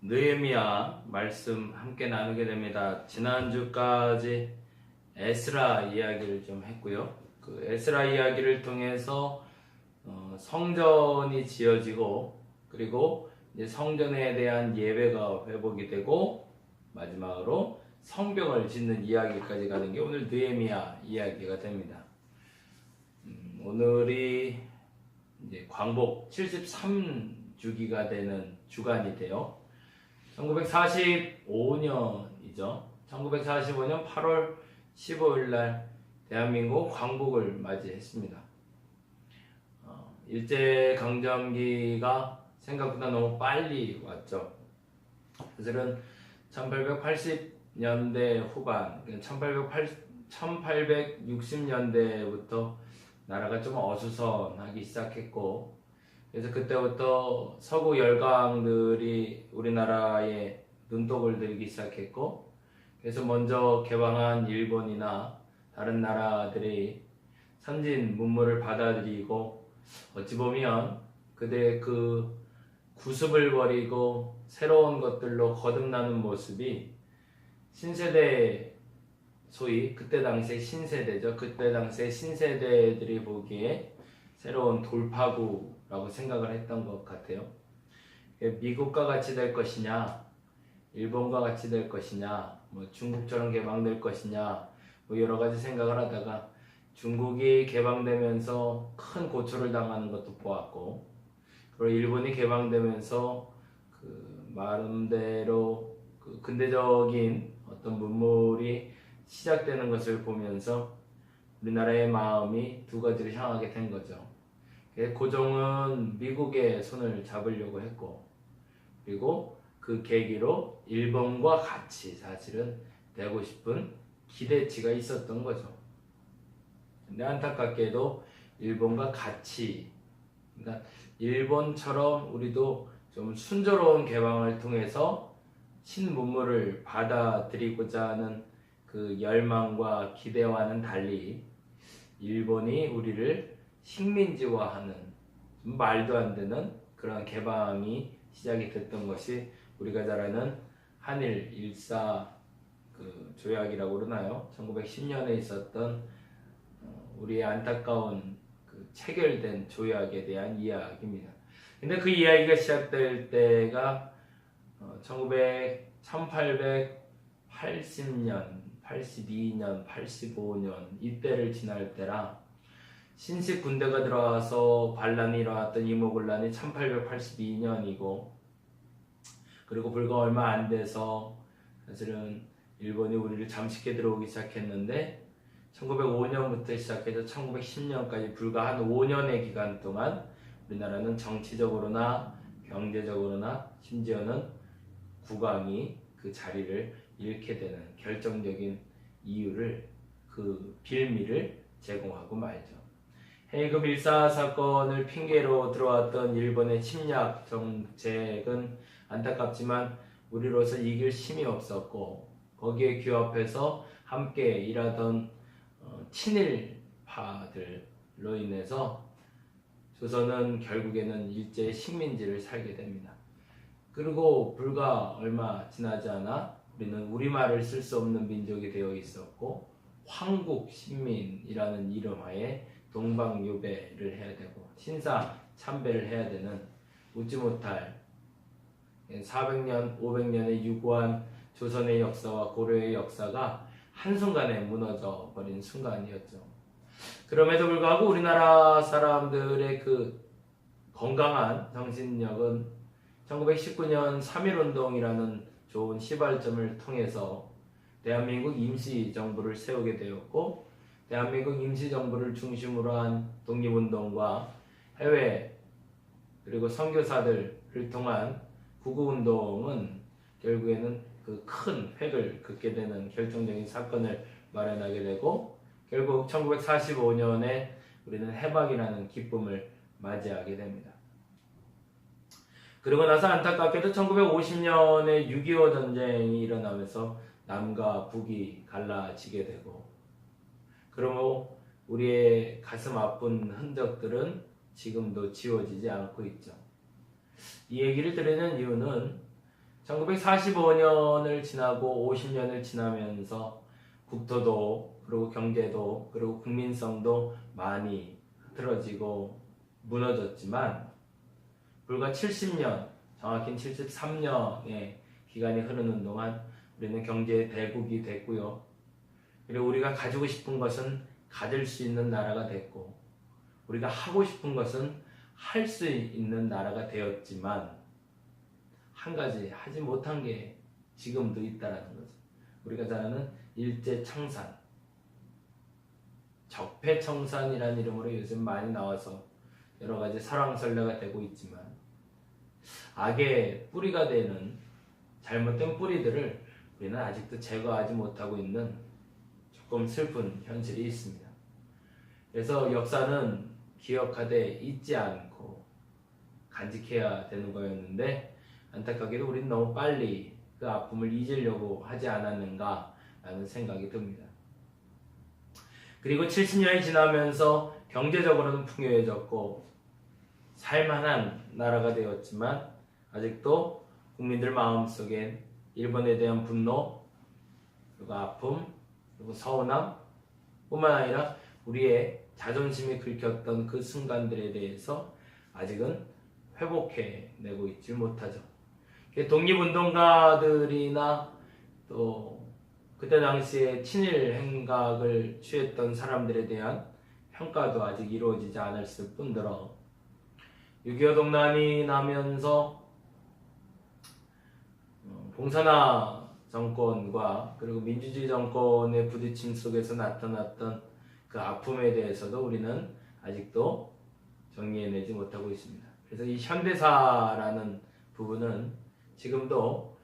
느헤미야 말씀 함께 나누게 됩니다. 지난주까지 에스라 이야기를 좀 했고요. 그 에스라 이야기를 통해서 성전이 지어지고 그리고 이제 성전에 대한 예배가 회복이 되고 마지막으로 성벽을 짓는 이야기까지 가는 게 오늘 느헤미야 이야기가 됩니다. 오늘이 이제 광복 73주기가 되는 주간이 돼요. 1945년이죠. 1945년 8월 15일 날 대한민국 광복을 맞이했습니다. 일제강점기가 생각보다 너무 빨리 왔죠. 사실은 1880년대 후반, 1860년대부터 나라가 좀 어수선하기 시작했고, 그래서 그때부터 서구 열강들이 우리나라에 눈독을 들기 시작했고, 그래서 먼저 개방한 일본이나 다른 나라들이 선진 문물을 받아들이고, 어찌 보면 그들의 그 구습을 버리고 새로운 것들로 거듭나는 모습이 신세대, 소위 그때 당시의 신세대죠. 그때 당시의 신세대들이 보기에 새로운 돌파구라고 생각을 했던 것 같아요. 미국과 같이 될 것이냐, 일본과 같이 될 것이냐, 중국처럼 개방될 것이냐, 여러 가지 생각을 하다가 중국이 개방되면서 큰 고초를 당하는 것도 보았고, 그리고 일본이 개방되면서 그 나름대로 그 근대적인 어떤 문물이 시작되는 것을 보면서 우리나라의 마음이 두 가지를 향하게 된 거죠. 고종은 미국의 손을 잡으려고 했고, 그리고 그 계기로 일본과 같이 사실은 되고 싶은 기대치가 있었던 거죠. 근데 안타깝게도 일본과 같이, 그러니까 일본처럼 우리도 좀 순조로운 개방을 통해서 신문물을 받아들이고자 하는 그 열망과 기대와는 달리 일본이 우리를 식민지화하는 말도 안 되는 그런 개방이 시작이 됐던 것이 우리가 잘 아는 한일 일사 그 조약이라고 그러나요? 1910년에 있었던 우리의 안타까운 그 체결된 조약에 대한 이야기입니다. 근데 그 이야기가 시작될 때가 1880년, 82년, 85년 이때를 지날 때라 신식 군대가 들어와서 반란이 일어났던 이모군란이 1882년이고 그리고 불과 얼마 안 돼서 사실은 일본이 우리를 잠식해 들어오기 시작했는데 1905년부터 시작해서 1910년까지 불과 한 5년의 기간 동안 우리나라는 정치적으로나 경제적으로나 심지어는 국왕이 그 자리를 잃게 되는 결정적인 이유를 그 빌미를 제공하고 말죠. 해이급 일사 사건을 핑계로 들어왔던 일본의 침략 정책은 안타깝지만 우리로서 이길 힘이 없었고 거기에 규합해서 함께 일하던 친일파들로 인해서 조선은 결국에는 일제의 식민지를 살게 됩니다. 그리고 불과 얼마 지나지 않아 우리는 우리말을 쓸 수 없는 민족이 되어 있었고 황국신민이라는 이름하에 동방요배를 해야 되고 신사참배를 해야 되는 웃지 못할 400년, 500년의 유구한 조선의 역사와 고려의 역사가 한순간에 무너져 버린 순간이었죠. 그럼에도 불구하고 우리나라 사람들의 그 건강한 정신력은 1919년 3.1운동이라는 좋은 시발점을 통해서 대한민국 임시정부를 세우게 되었고 대한민국 임시정부를 중심으로 한 독립운동과 해외 그리고 선교사들을 통한 구구운동은 결국에는 그 큰 획을 긋게 되는 결정적인 사건을 마련하게 되고 결국 1945년에 우리는 해방이라는 기쁨을 맞이하게 됩니다. 그리고 나서 안타깝게도 1950년에 6.25 전쟁이 일어나면서 남과 북이 갈라지게 되고 그러므로 우리의 가슴 아픈 흔적들은 지금도 지워지지 않고 있죠. 이 얘기를 드리는 이유는 1945년을 지나고 50년을 지나면서 국토도 그리고 경제도 그리고 국민성도 많이 흐트러지고 무너졌지만 불과 70년, 정확히는 73년의 기간이 흐르는 동안 우리는 경제의 대국이 됐고요. 그리고 우리가 가지고 싶은 것은 가질 수 있는 나라가 됐고 우리가 하고 싶은 것은 할 수 있는 나라가 되었지만 한 가지 하지 못한 게 지금도 있다라는 거죠. 우리가 잘 아는 일제청산, 적폐청산이라는 이름으로 요즘 많이 나와서 여러 가지 설왕설래가 되고 있지만 악의 뿌리가 되는 잘못된 뿌리들을 우리는 아직도 제거하지 못하고 있는 조금 슬픈 현실이 있습니다. 그래서 역사는 기억하되 잊지 않고 간직해야 되는 거였는데 안타깝게도 우리는 너무 빨리 그 아픔을 잊으려고 하지 않았는가 라는 생각이 듭니다. 그리고 70년이 지나면서 경제적으로는 풍요해졌고 살만한 나라가 되었지만 아직도 국민들 마음속엔 일본에 대한 분노, 그리고 아픔, 그리고 서운함 뿐만 아니라 우리의 자존심이 긁혔던 그 순간들에 대해서 아직은 회복해내고 있지 못하죠. 독립운동가들이나 또 그때 당시에 친일 행각을 취했던 사람들에 대한 평가도 아직 이루어지지 않았을 뿐더러 6.25 동란이 나면서 공산화 정권과 그리고 민주주의 정권의 부딪힘 속에서 나타났던 그 아픔에 대해서도 우리는 아직도 정리해내지 못하고 있습니다. 그래서 이 현대사라는 부분은 지금도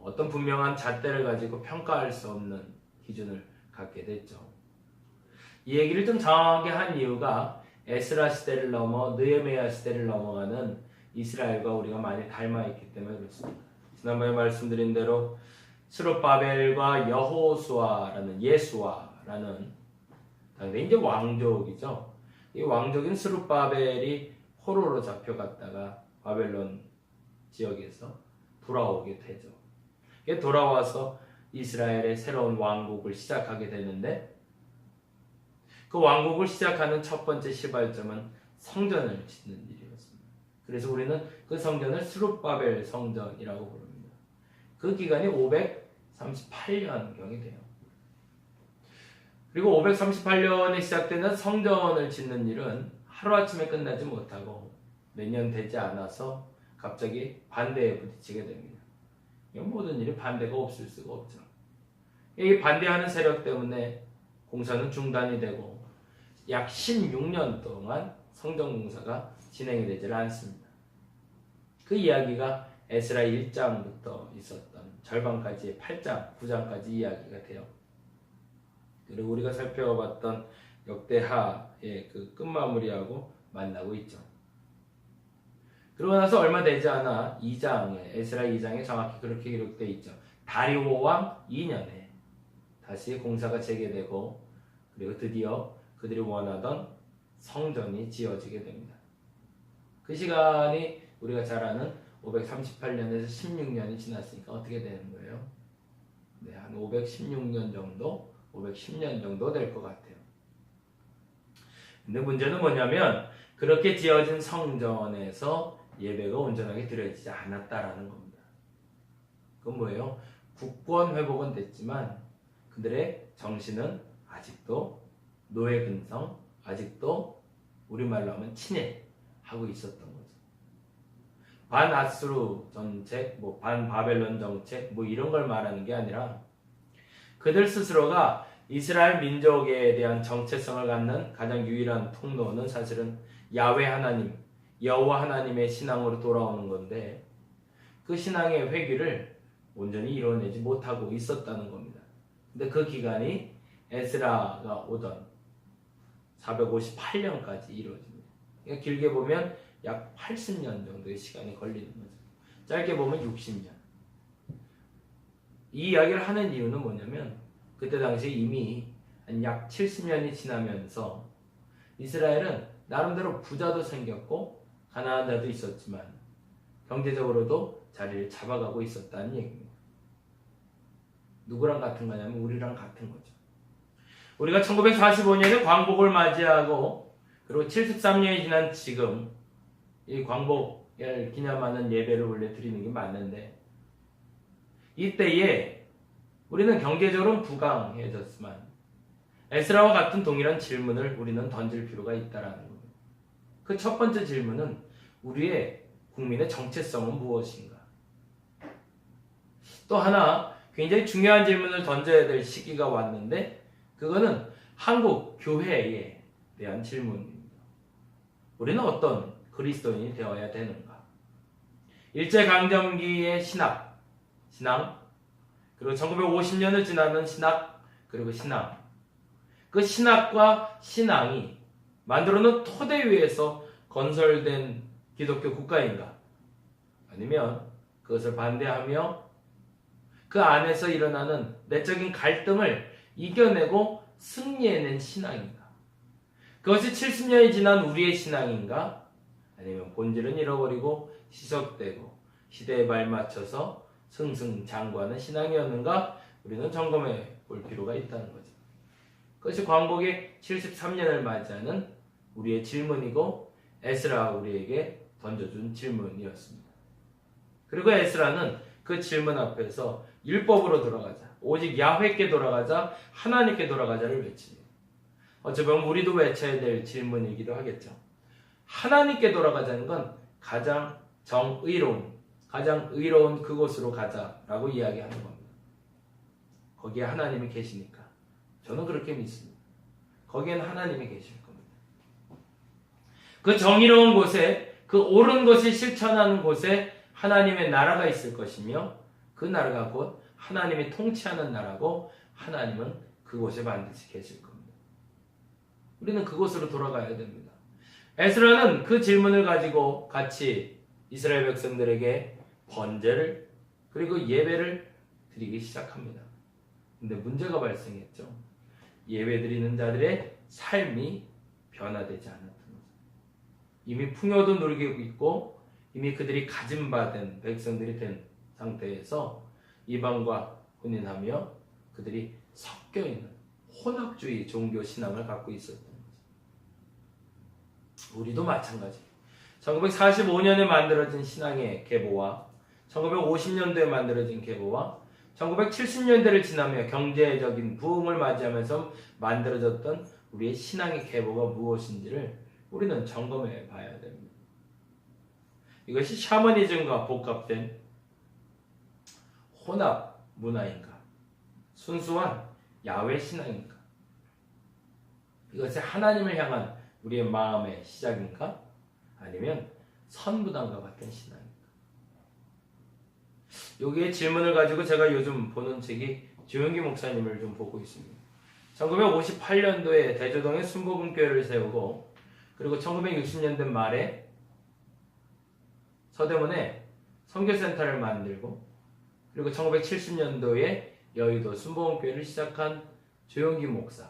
어떤 분명한 잣대를 가지고 평가할 수 없는 기준을 갖게 됐죠. 이 얘기를 좀 정확하게 한 이유가 에스라 시대를 넘어 느헤미야 시대를 넘어가는 이스라엘과 우리가 많이 닮아있기 때문에 그렇습니다. 지난번에 말씀드린 대로 스룹바벨과 여호수아라는 예수아라는 당연히 이제 왕족이죠. 이 왕족인 스룹바벨이 포로로 잡혀갔다가 바벨론 지역에서 돌아오게 되죠. 돌아와서 이스라엘의 새로운 왕국을 시작하게 되는데 그 왕국을 시작하는 첫 번째 시발점은 성전을 짓는 일이었습니다. 그래서 우리는 그 성전을 스룹바벨 성전이라고 부릅니다. 그 기간이 538년경이 돼요. 그리고 538년에 시작되는 성전을 짓는 일은 하루아침에 끝나지 못하고 몇 년 되지 않아서 갑자기 반대에 부딪히게 됩니다. 모든 일이 반대가 없을 수가 없죠. 이 반대하는 세력 때문에 공사는 중단이 되고 약 16년 동안 성전 공사가 진행이 되질 않습니다. 그 이야기가 에스라 1장부터 있었던 절반까지의 8장, 9장까지 이야기가 돼요. 그리고 우리가 살펴봤던 역대하의 그 끝마무리하고 만나고 있죠. 그러고 나서 얼마 되지 않아 2장에 에스라 2장에 정확히 그렇게 기록되어 있죠. 다리오 왕 2년에 다시 공사가 재개되고 그리고 드디어 그들이 원하던 성전이 지어지게 됩니다. 그 시간이 우리가 잘 아는 538년에서 16년이 지났으니까 어떻게 되는 거예요? 네, 한 516년 정도, 510년 정도 될 것 같아요. 근데 문제는 뭐냐면 그렇게 지어진 성전에서 예배가 온전하게 드려지지 않았다라는 겁니다. 그건 뭐예요? 국권 회복은 됐지만 그들의 정신은 아직도 노예 근성, 아직도 우리말로 하면 친일하고 있었던 거죠. 반아수르 정책, 반바벨론 정책, 이런 걸 말하는 게 아니라 그들 스스로가 이스라엘 민족에 대한 정체성을 갖는 가장 유일한 통로는 사실은 야훼 하나님, 여호와 하나님의 신앙으로 돌아오는 건데 그 신앙의 회귀를 온전히 이뤄내지 못하고 있었다는 겁니다. 근데 그 기간이 에스라가 오던 458년까지 이루어집니다. 그러니까 길게 보면 약 80년 정도의 시간이 걸리는 거죠. 짧게 보면 60년. 이 이야기를 하는 이유는 뭐냐면 그때 당시에 이미 약 70년이 지나면서 이스라엘은 나름대로 부자도 생겼고 가난한 데도 있었지만 경제적으로도 자리를 잡아가고 있었다는 얘기입니다. 누구랑 같은 거냐면 우리랑 같은 거죠. 우리가 1945년에 광복을 맞이하고 그리고 73년이 지난 지금 이 광복을 기념하는 예배를 원래 드리는 게 맞는데 이때에 우리는 경제적으로 부강해졌지만 에스라와 같은 동일한 질문을 우리는 던질 필요가 있다라는 겁니다. 그 첫 번째 질문은 우리의 국민의 정체성은 무엇인가? 또 하나 굉장히 중요한 질문을 던져야 될 시기가 왔는데 그거는 한국 교회에 대한 질문입니다. 우리는 어떤 그리스도인이 되어야 되는가? 일제강점기의 신앙, 그리고 1950년을 지나는 신학, 그리고 신앙. 그 신학과 신앙이 만들어놓은 토대 위에서 건설된 기독교 국가인가? 아니면 그것을 반대하며 그 안에서 일어나는 내적인 갈등을 이겨내고 승리해낸 신앙인가? 그것이 70년이 지난 우리의 신앙인가? 아니면 본질은 잃어버리고 희석되고 시대에 발맞춰서 승승장구하는 신앙이었는가? 우리는 점검해 볼 필요가 있다는 거죠. 그것이 광복의 73년을 맞이하는 우리의 질문이고 에스라가 우리에게 던져준 질문이었습니다. 그리고 에스라는 그 질문 앞에서 율법으로 돌아가자, 오직 야훼께 돌아가자, 하나님께 돌아가자를 외칩니다. 어찌 보면 우리도 외쳐야 될 질문이기도 하겠죠. 하나님께 돌아가자는 건 가장 의로운 그곳으로 가자라고 이야기하는 겁니다. 거기에 하나님이 계시니까. 저는 그렇게 믿습니다. 거기에는 하나님이 계실 겁니다. 그 정의로운 곳에, 그 옳은 것이 실천하는 곳에 하나님의 나라가 있을 것이며 그 나라가 곧 하나님이 통치하는 나라고 하나님은 그곳에 반드시 계실 겁니다. 우리는 그곳으로 돌아가야 됩니다. 에스라는 그 질문을 가지고 같이 이스라엘 백성들에게 번제를 그리고 예배를 드리기 시작합니다. 근데 문제가 발생했죠. 예배 드리는 자들의 삶이 변화되지 않았던 거죠. 이미 풍요도 누리고 있고 이미 그들이 가짐받은 백성들이 된 상태에서 이방과 혼인하며 그들이 섞여있는 혼합주의 종교 신앙을 갖고 있었던 거죠. 우리도 마찬가지. 1945년에 만들어진 신앙의 계보와 1950년도에 만들어진 계보와 1970년대를 지나며 경제적인 부흥을 맞이하면서 만들어졌던 우리의 신앙의 계보가 무엇인지를 우리는 점검해 봐야 됩니다. 이것이 샤머니즘과 복합된 혼합 문화인가? 순수한 야훼 신앙인가? 이것이 하나님을 향한 우리의 마음의 시작인가? 아니면 선부당과 같은 신앙인가? 여기에 질문을 가지고 제가 요즘 보는 책이 주영기 목사님을 좀 보고 있습니다. 1958년도에 대조동에 순복음교회를 세우고 그리고 1960년대 말에 서대문에 선교센터를 만들고 그리고 1970년도에 여의도 순복음교회를 시작한 주영기 목사.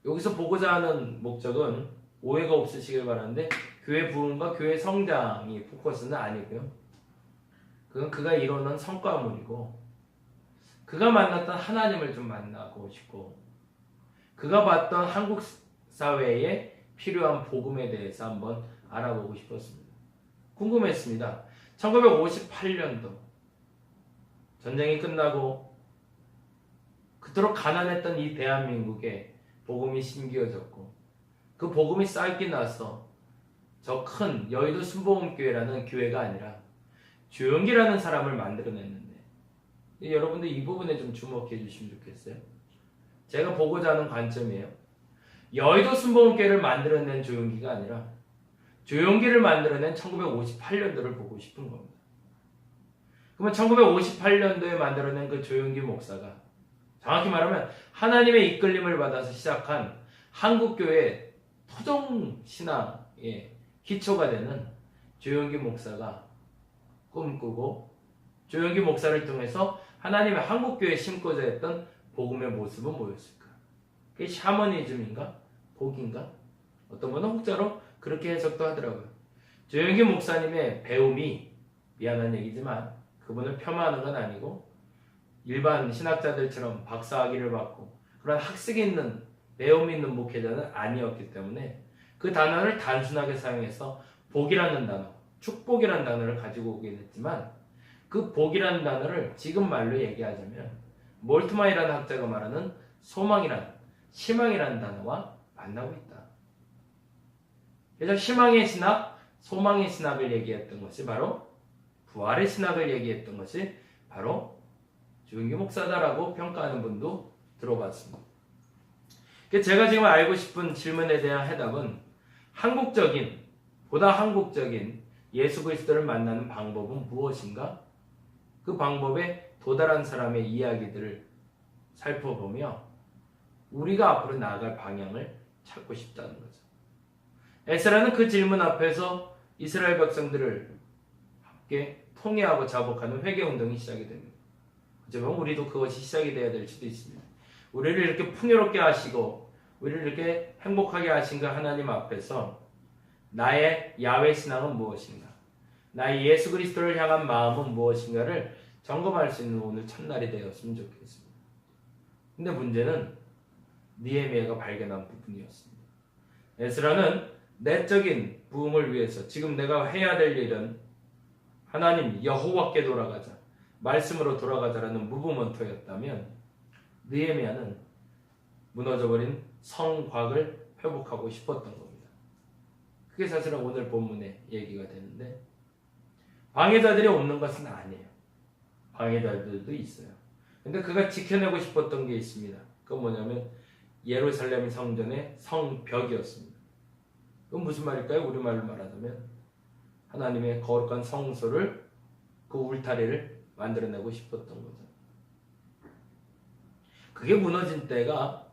여기서 보고자 하는 목적은 오해가 없으시길 바라는데 교회 부흥과 교회 성장이 포커스는 아니고요. 그건 그가 이루는 성과물이고 그가 만났던 하나님을 좀 만나고 싶고 그가 봤던 한국 사회에 필요한 복음에 대해서 한번 알아보고 싶었습니다. 궁금했습니다. 1958년도 전쟁이 끝나고 그토록 가난했던 이 대한민국에 복음이 심겨졌고 그 복음이 쌓이고 나서 저 큰 여의도 순복음교회라는 교회가 아니라 주영기라는 사람을 만들어냈는데 여러분들 이 부분에 좀 주목해 주시면 좋겠어요. 제가 보고자 하는 관점이에요. 여의도 순복음교회를 만들어낸 주영기가 아니라 주영기를 만들어낸 1958년도를 보고 싶은 겁니다. 그러면 1958년도에 만들어낸 그 주영기 목사가 정확히 말하면 하나님의 이끌림을 받아서 시작한 한국교회 토종신앙의 기초가 되는 주영기 목사가 꿈꾸고 주영기 목사를 통해서 하나님의 한국교회에 심고자 했던 복음의 모습은 뭐였을까? 그게 샤머니즘인가? 복인가? 어떤 분은 혹자로 그렇게 해석도 하더라고요. 조영기 목사님의 배움이 미안한 얘기지만 그분을 폄하하는 건 아니고 일반 신학자들처럼 박사학위를 받고 그런 학식이 있는 배움 있는 목회자는 아니었기 때문에 그 단어를 단순하게 사용해서 복이라는 단어, 축복이라는 단어를 가지고 오게 됐지만 그 복이라는 단어를 지금 말로 얘기하자면 몰트마이라는 학자가 말하는 소망이란 희망이라는 단어와 만나고 있다. 그래서 희망의 신학, 소망의 신학을 얘기했던 것이 바로 부활의 신학을 얘기했던 것이 바로 조영기 목사다라고 평가하는 분도 들어봤습니다. 제가 지금 알고 싶은 질문에 대한 해답은 보다 한국적인 예수 그리스도를 만나는 방법은 무엇인가? 그 방법에 도달한 사람의 이야기들을 살펴보며 우리가 앞으로 나아갈 방향을 찾고 싶다는 거죠. 에스라는 그 질문 앞에서 이스라엘 백성들을 함께 통회하고 자복하는 회개운동이 시작이 됩니다. 그렇지만 우리도 그것이 시작이 되어야 될 수도 있습니다. 우리를 이렇게 풍요롭게 하시고 우리를 이렇게 행복하게 하신 그 하나님 앞에서 나의 야훼 신앙은 무엇인가? 나의 예수 그리스도를 향한 마음은 무엇인가를 점검할 수 있는 오늘 첫날이 되었으면 좋겠습니다. 근데 문제는 느헤미야가 발견한 부분이었습니다. 에스라는 내적인 부흥을 위해서 지금 내가 해야 될 일은 하나님 여호와께 돌아가자, 말씀으로 돌아가자라는 무브먼트였다면 느헤미야는 무너져버린 성곽을 회복하고 싶었던 겁니다. 그게 사실은 오늘 본문의 얘기가 되는데 방해자들이 없는 것은 아니에요. 방해자들도 있어요. 근데 그가 지켜내고 싶었던 게 있습니다. 그건 뭐냐면 예루살렘 성전의 성벽이었습니다. 그건 무슨 말일까요? 우리말로 말하자면 하나님의 거룩한 성소를 그 울타리를 만들어내고 싶었던 거죠. 그게 무너진 때가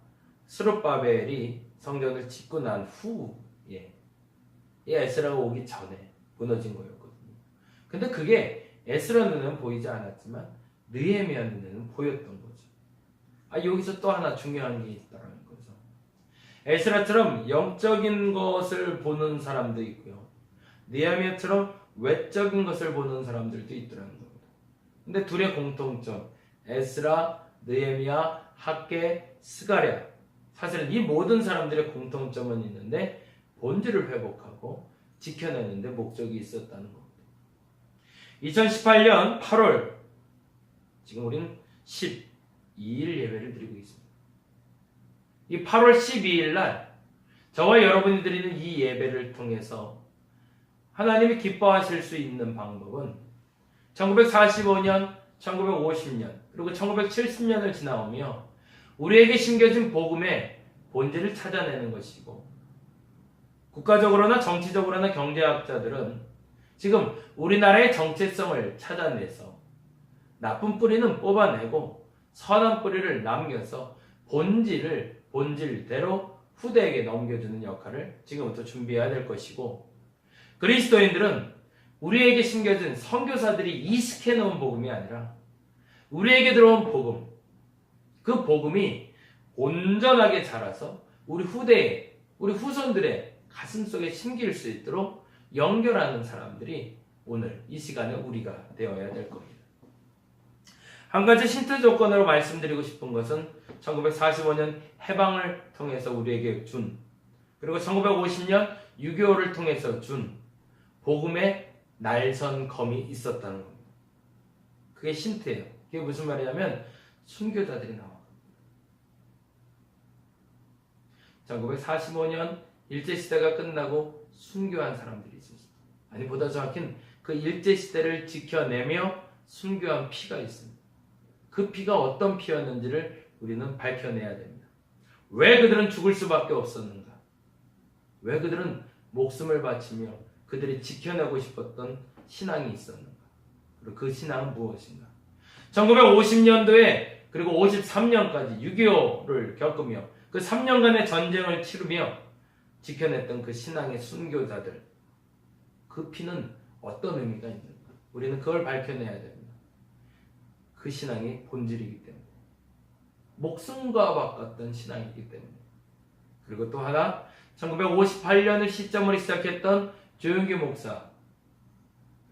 스룹바벨이 성전을 짓고 난 후에 에스라가 오기 전에 무너진 거였거든요. 근데 그게 에스라 눈에는 보이지 않았지만 느헤미야 눈에는 보였던 거죠. 여기서 또 하나 중요한 게 있다는 거죠. 에스라처럼 영적인 것을 보는 사람도 있고요. 느헤미야처럼 외적인 것을 보는 사람들도 있더라는 겁니다. 근데 둘의 공통점, 에스라, 느헤미야, 학개, 스가랴. 사실은 이 모든 사람들의 공통점은 있는데 본질을 회복하고 지켜내는데 목적이 있었다는 겁니다. 2018년 8월 지금 우리는 12일 예배를 드리고 있습니다. 이 8월 12일 날 저와 여러분이 드리는 이 예배를 통해서 하나님이 기뻐하실 수 있는 방법은 1945년, 1950년 그리고 1970년을 지나오며 우리에게 심겨진 복음의 본질을 찾아내는 것이고 국가적으로나 정치적으로나 경제학자들은 지금 우리나라의 정체성을 찾아내서 나쁜 뿌리는 뽑아내고 선한 뿌리를 남겨서 본질대로 후대에게 넘겨주는 역할을 지금부터 준비해야 될 것이고 그리스도인들은 우리에게 심겨진 선교사들이 이식해놓은 복음이 아니라 우리에게 들어온 복음 그 복음이 온전하게 자라서 우리 후손들의 가슴 속에 심길 수 있도록 연결하는 사람들이 오늘 이 시간에 우리가 되어야 될 겁니다. 한 가지 힌트 조건으로 말씀드리고 싶은 것은 1945년 해방을 통해서 우리에게 준 그리고 1950년 6.25를 통해서 준 복음의 날선검이 있었다는 겁니다. 그게 힌트예요. 그게 무슨 말이냐면 순교자들이 나와. 1945년 일제시대가 끝나고 순교한 사람들이 있었습니다. 아니 보다 정확히는 그 일제시대를 지켜내며 순교한 피가 있습니다. 그 피가 어떤 피였는지를 우리는 밝혀내야 됩니다. 왜 그들은 죽을 수밖에 없었는가? 왜 그들은 목숨을 바치며 그들이 지켜내고 싶었던 신앙이 있었는가? 그리고 그 신앙은 무엇인가? 1950년도에 그리고 53년까지 6.25를 겪으며 그 3년간의 전쟁을 치르며 지켜냈던 그 신앙의 순교자들 그 피는 어떤 의미가 있는가? 우리는 그걸 밝혀내야 됩니다. 그 신앙이 본질이기 때문에 목숨과 바꿨던 신앙이기 때문에 그리고 또 하나 1958년을 시점으로 시작했던 조용기 목사,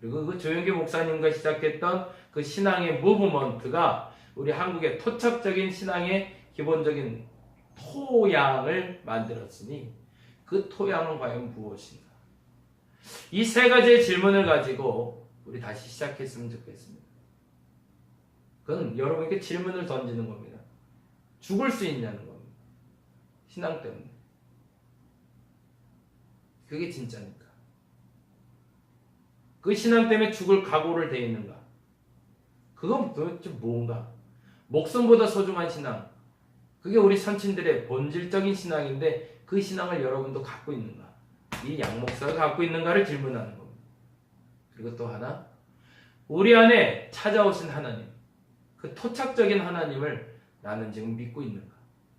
그리고 그 조용기 목사님과 시작했던 그 신앙의 무브먼트가 우리 한국의 토착적인 신앙의 기본적인 토양을 만들었으니 그 토양은 과연 무엇인가? 이 세 가지의 질문을 가지고 우리 다시 시작했으면 좋겠습니다. 그건 여러분에게 질문을 던지는 겁니다. 죽을 수 있냐는 겁니다. 신앙 때문에. 그게 진짜니까. 그 신앙 때문에 죽을 각오를 돼 있는가? 그건 도대체 뭔가? 목숨보다 소중한 신앙. 그게 우리 선친들의 본질적인 신앙인데 그 신앙을 여러분도 갖고 있는가? 이 양 목사가 갖고 있는가를 질문하는 겁니다. 그리고 또 하나, 우리 안에 찾아오신 하나님, 그 토착적인 하나님을 나는 지금 믿고 있는가?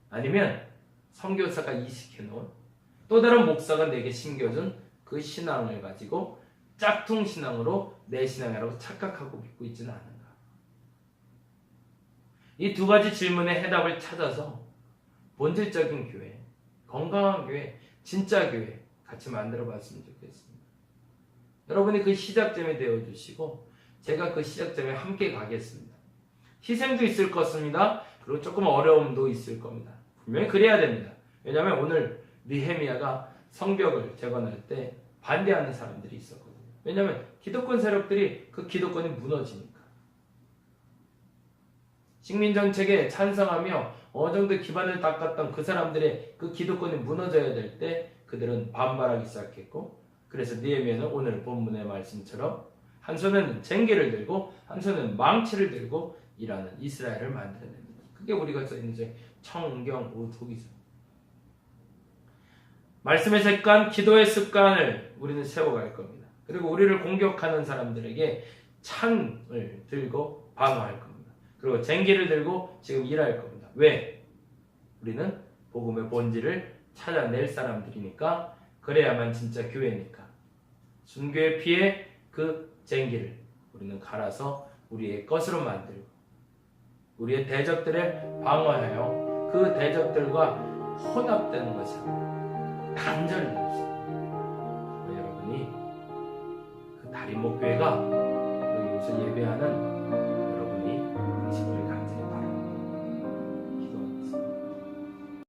아니면 선교사가 이식해놓은 또 다른 목사가 내게 심겨준 그 신앙을 가지고 짝퉁 신앙으로 내 신앙이라고 착각하고 믿고 있지는 않은가? 이 두 가지 질문의 해답을 찾아서 본질적인 교회, 건강한 교회, 진짜 교회 같이 만들어 봤으면 좋겠습니다. 여러분이 그 시작점이 되어주시고 제가 그 시작점에 함께 가겠습니다. 희생도 있을 것입니다. 그리고 조금 어려움도 있을 겁니다. 분명히 그래야 됩니다. 왜냐하면 오늘 느헤미야가 성벽을 재건할 때 반대하는 사람들이 있었거든요. 왜냐하면 기독권 세력들이 그 기독권이 무너지니까. 식민정책에 찬성하며 어느 정도 기반을 닦았던 그 사람들의 그 기독권이 무너져야 될 때 그들은 반발하기 시작했고, 그래서 느헤미야는 오늘 본문의 말씀처럼 한 손은 쟁기를 들고 한 손은 망치를 들고 일하는 이스라엘을 만들어냅니다. 그게 우리가 써있는 청경우독이죠. 말씀의 습관, 기도의 습관을 우리는 세워갈 겁니다. 그리고 우리를 공격하는 사람들에게 창을 들고 방어할 겁니다. 그리고 쟁기를 들고 지금 일할 겁니다. 왜? 우리는 복음의 본질을 찾아낼 사람들이니까, 그래야만 진짜 교회니까. 순교의 피에 그 쟁기를 우리는 갈아서 우리의 것으로 만들고 우리의 대적들을 방어하여 그 대적들과 혼합되는 것이다. 단절이 됩시다. 여러분이 그 다림목교회가 여기서 예배하는